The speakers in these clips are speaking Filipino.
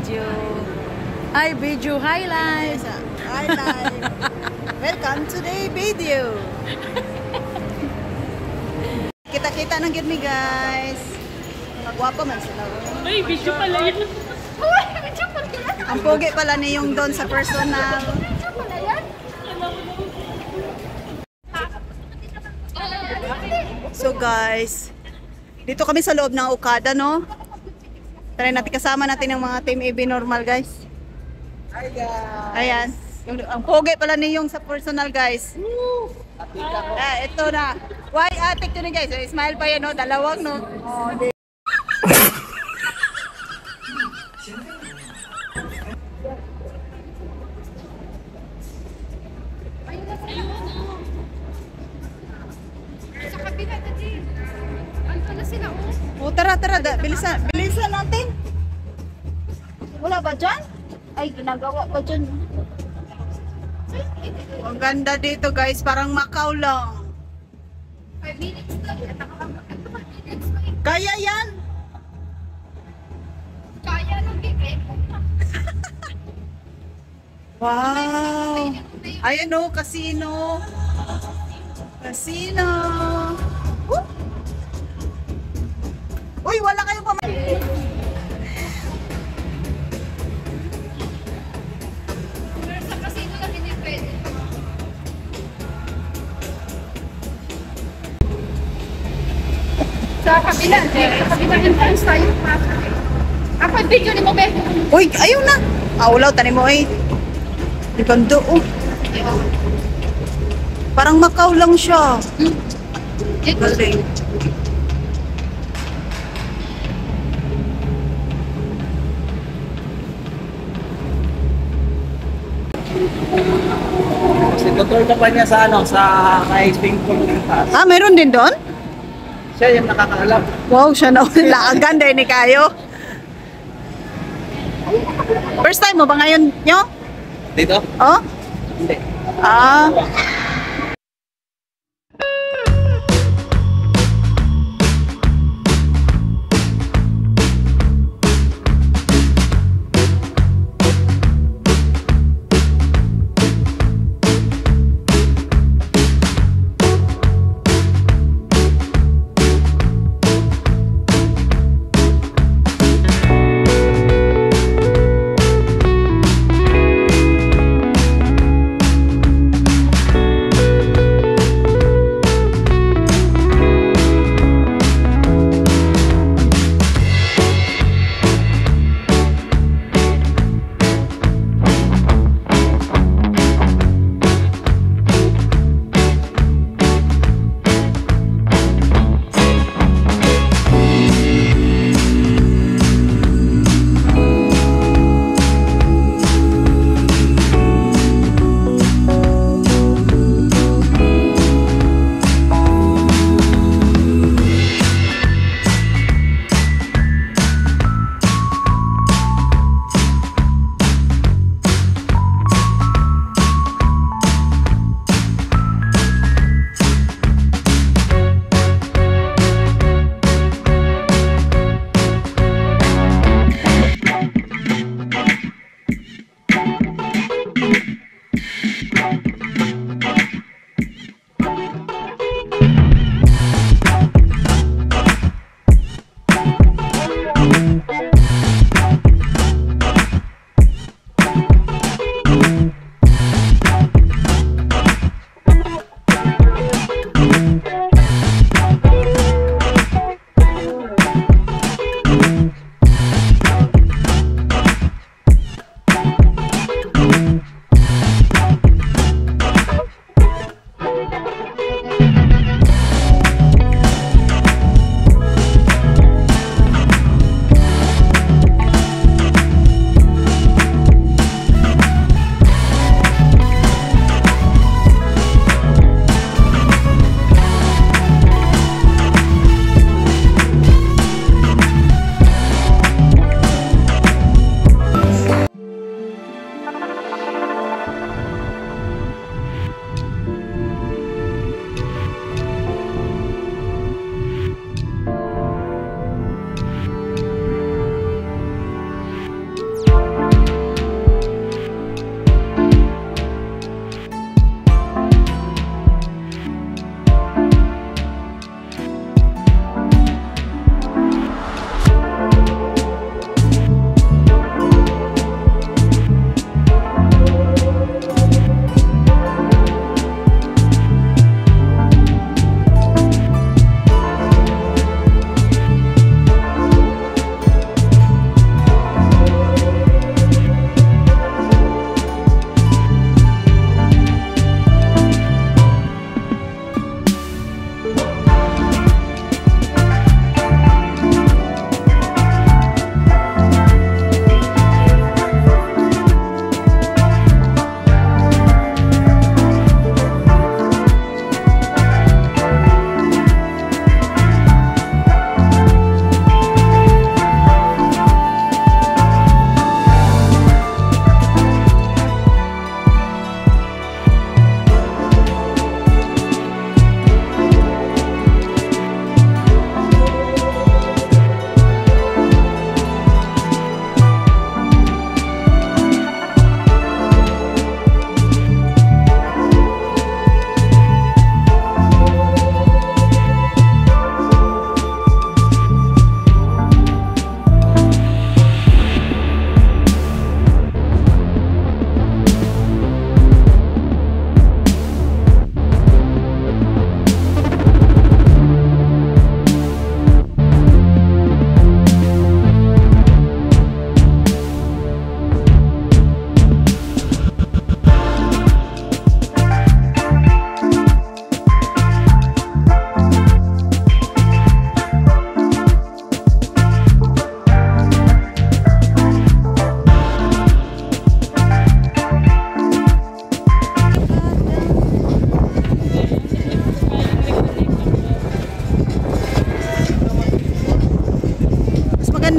video. Hi, video highlights. Highlight. Welcome to the video. Kita-kita ng gid mi guys. Magwapo man sila. Ay, video pala yun. Video pala yan. Ang pogi pala niyong doon sa personal. Video pala yan. So guys, dito kami sa loob ng Okada, no? Try natin, kasama natin ang mga Team AB normal, guys. Hi guys! Ayan. Ang pogi pala niyong sa personal, guys. Ito na. Why atik to ni guys? Smile pa yan, no? Dalawang, no? Oh, Sa kabila na din. Ano na sila? oh, tara. Bilisan natin. Wala ba dyan? Ay, ginagawa pa dyan. Ang ganda dito, guys. Parang Macau lang. 5 minutes lang. Minutes lang. Kaya yan? Kaya lang bigay. Wow! Ayan o, casino. Casino. Uy, wala kayong pamay. Pero sa casino lang hindi pwede. Sa kabila, sa kabila entrance tayo. Ako yung video ni mo, Beth. Uy, ayun na. Ulaw, tanim mo eh. Di bando, oh. Parang Macau lang siya. Galing. Si tutor ka pa niya sa ano, sa swimming pool ng taas. Ah, meron din doon? Siya yung nakakaalam. Wow, siya na laagan dahil ni kayo. First time mo ba ngayon nyo? Dito? Oh? Hindi. Ah.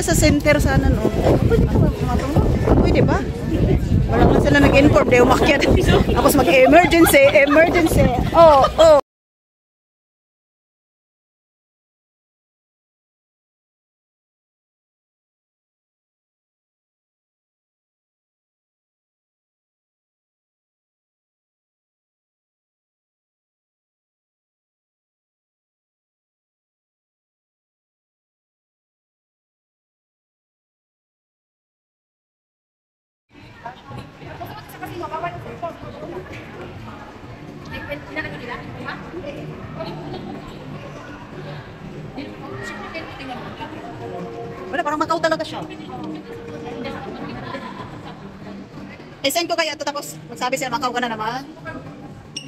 nasa center sana no. Pwede ka matulog? Pwede ba? Wala nga sila nag-inform, di umakyat. Tapos mag-emergency, emergency. Oh, oh. Wala, parang Macau talaga siya. Send ko kaya ito tapos magsabi sila Macau ka na naman.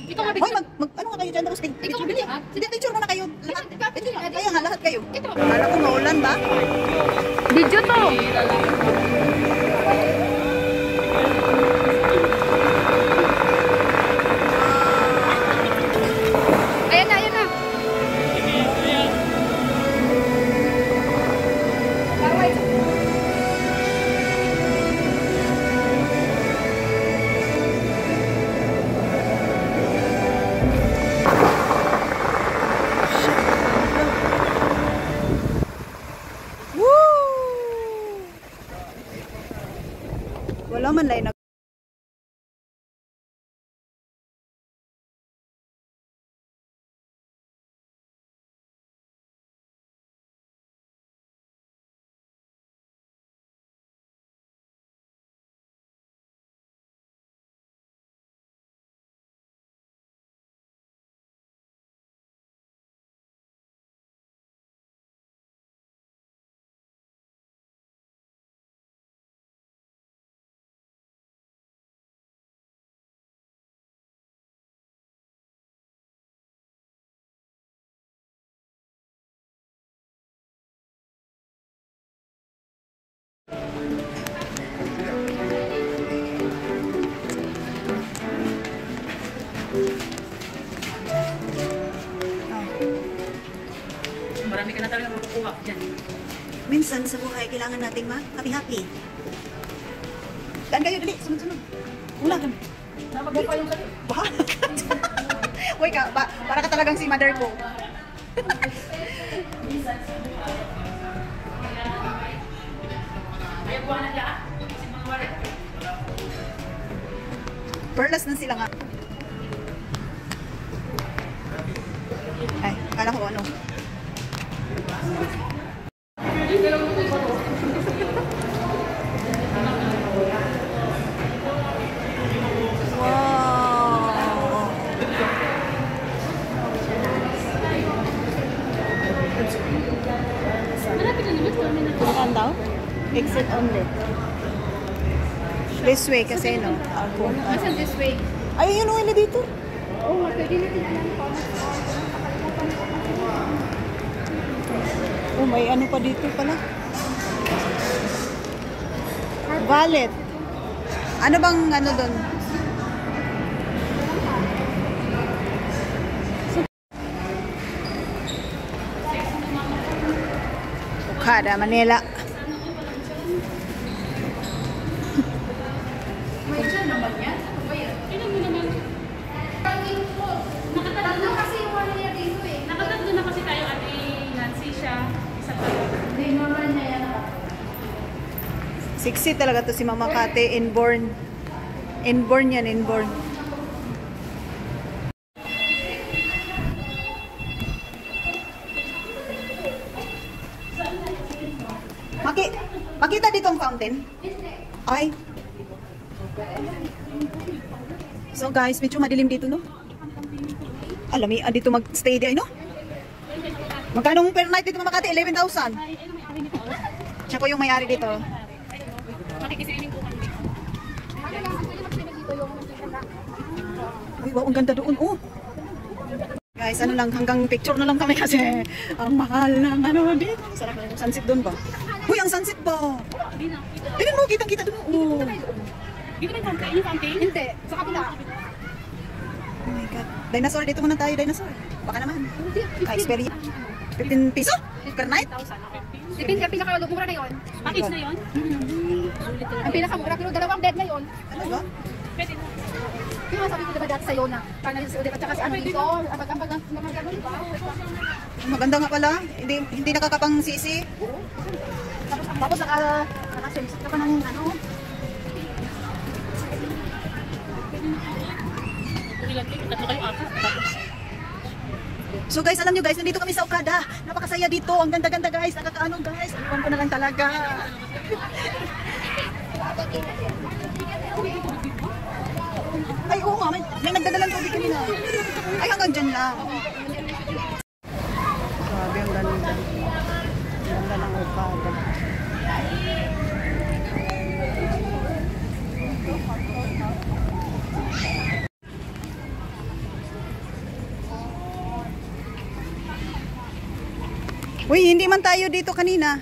Ikaw nga, Hoy, ano nga kayo dyan tapos picture bili. Sige, picture muna kayo. Lahat. Ito nga, kaya nga, lahat kayo. Akala ko maulan ba? Video to. Ayan na, ayan na. Wala man lang nag Marami ka na talaga makukuha dyan. minsan sa buhay kailangan nating happy-happy. Daan kayo, dali, sunod-sunod. Wala kami. Napag mo pa yung sabi. Bahala ka dyan. Uy ka, para ka talagang si mother ko. Perlas na sila nga. Ay, kala ko ano. Wow! Saan daw? Exit only. This way kasi, no? Asan this way? Ay, yun o, elevator. Oo nga, pwede natin alam pa. Oh, may ano pa dito pala. Valet. Ano bang ano doon? Okada, Manila. May dyan naman yan? Ano ba yan? Tignan mo naman. Nakatatlo kasi yung one year dito eh. Nakatatlo na kasi tayo at Nancy siya. Isa pa. Hindi naman niya yan. Sexy talaga to si Mama Kate, inborn. Inborn yan, inborn. Makita dito ang fountain? Ay. So guys, medyo madilim dito, no? Alami, dito mag-stay di ay, no? Magkano per night dito, Mama Kate? 11,000. Siya po yung may-ari dito. Makikiswimming po kami. Uy, wow, ang ganda doon, oh. Guys, ano lang, hanggang picture na lang kami kasi ang mahal ng ano dito. Sarap na yung sunset doon ba? Uy, ang sunset ba? Tignan mo, kitang-kita doon. Oh. Dito may fountain? Yung fountain? Hindi. Sa kabila. Oh my God. Dinosaur, dito muna tayo, dinosaur. Baka naman. Ka-experience. 15 piso? Per night? 1,000. Depende, ang pinakamura na yun. Package na yun? Ang pinakamura, pero dalawang bed na yun. Ano ba? Pwede na. Pero sabi ko diba dati sa'yo na, panay sa ulit at saka si ano dito, ang gano'n, diba? Maganda nga pala. Hindi nakakapang sisi. Tapos naka-swimsuit ka pa ng ano. Ilan kayo? Tatlo kayo apat. Tapos, So guys, alam nyo guys, nandito kami sa Okada. Napakasaya dito. Ang ganda-ganda guys. Nakakaano guys. Iwan ko na lang talaga. Ay, oo nga. May nagdadalang tubig kanina. Ay, hanggang dyan lang. Grabe, ang ganda. Ang ganda ng Okada. Uy, hindi man tayo dito kanina.